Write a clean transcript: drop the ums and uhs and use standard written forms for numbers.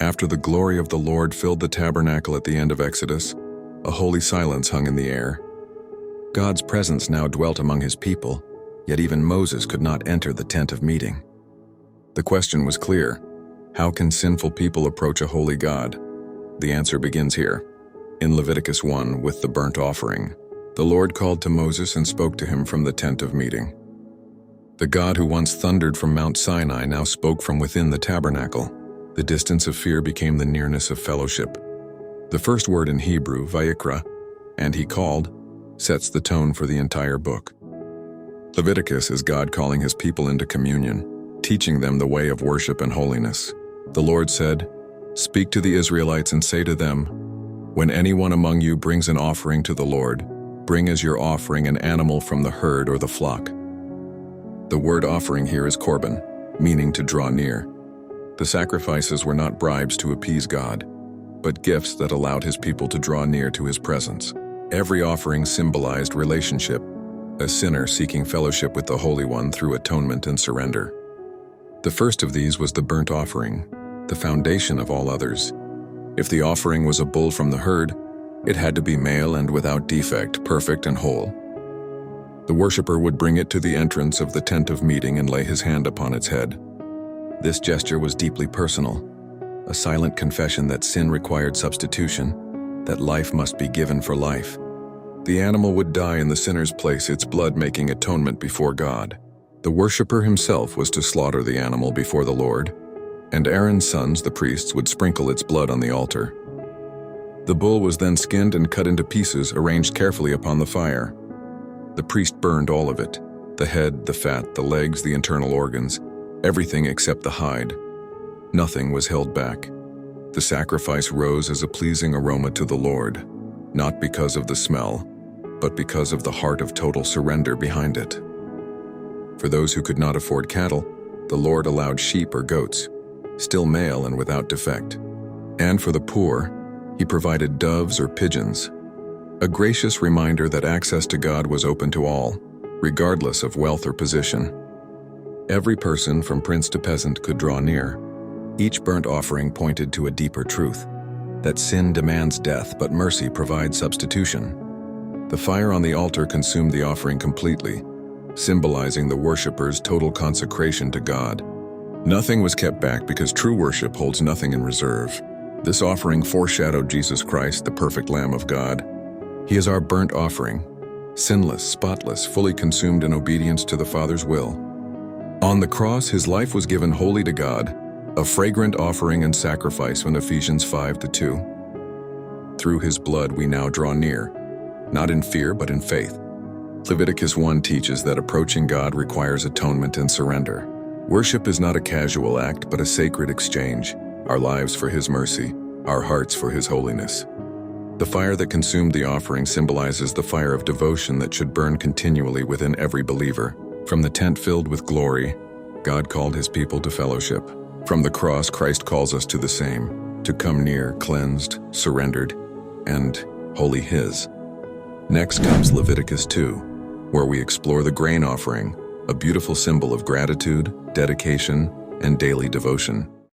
After the glory of the Lord filled the tabernacle at the end of Exodus, a holy silence hung in the air. God's presence now dwelt among his people, yet even Moses could not enter the tent of meeting. The question was clear: how can sinful people approach a holy God? The answer begins here. In Leviticus 1, with the burnt offering, the Lord called to Moses and spoke to him from the tent of meeting. The God who once thundered from Mount Sinai now spoke from within the tabernacle. The distance of fear became the nearness of fellowship. The first word in Hebrew, vayikra, and he called, sets the tone for the entire book. Leviticus is God calling his people into communion, teaching them the way of worship and holiness. The Lord said, "Speak to the Israelites and say to them, when anyone among you brings an offering to the Lord, bring as your offering an animal from the herd or the flock." The word offering here is korban, meaning to draw near. The sacrifices were not bribes to appease God, but gifts that allowed his people to draw near to his presence. Every offering symbolized relationship, a sinner seeking fellowship with the Holy One through atonement and surrender. The first of these was the burnt offering, the foundation of all others. If the offering was a bull from the herd, it had to be male and without defect, perfect and whole. The worshiper would bring it to the entrance of the tent of meeting and lay his hand upon its head. This gesture was deeply personal, a silent confession that sin required substitution, that life must be given for life. The animal would die in the sinner's place, its blood making atonement before God. The worshiper himself was to slaughter the animal before the Lord, and Aaron's sons, the priests, would sprinkle its blood on the altar. The bull was then skinned and cut into pieces, arranged carefully upon the fire. The priest burned all of it, the head, the fat, the legs, the internal organs, everything except the hide. Nothing was held back. The sacrifice rose as a pleasing aroma to the Lord, not because of the smell, but because of the heart of total surrender behind it. For those who could not afford cattle, the Lord allowed sheep or goats, still male and without defect. And for the poor, he provided doves or pigeons, a gracious reminder that access to God was open to all, regardless of wealth or position. Every person, from prince to peasant, could draw near. Each burnt offering pointed to a deeper truth, that sin demands death, but mercy provides substitution. The fire on the altar consumed the offering completely, symbolizing the worshiper's total consecration to God. Nothing was kept back because true worship holds nothing in reserve. This offering foreshadowed Jesus Christ, the perfect Lamb of God. He is our burnt offering, sinless, spotless, fully consumed in obedience to the Father's will. On the cross, his life was given wholly to God, a fragrant offering and sacrifice in Ephesians 5:2. Through his blood we now draw near, not in fear but in faith. Leviticus 1 teaches that approaching God requires atonement and surrender. Worship is not a casual act but a sacred exchange, our lives for his mercy, our hearts for his holiness. The fire that consumed the offering symbolizes the fire of devotion that should burn continually within every believer. From the tent filled with glory, God called his people to fellowship. From the cross, Christ calls us to the same, to come near, cleansed, surrendered, and wholly his. Next comes Leviticus 2, where we explore the grain offering, a beautiful symbol of gratitude, dedication, and daily devotion.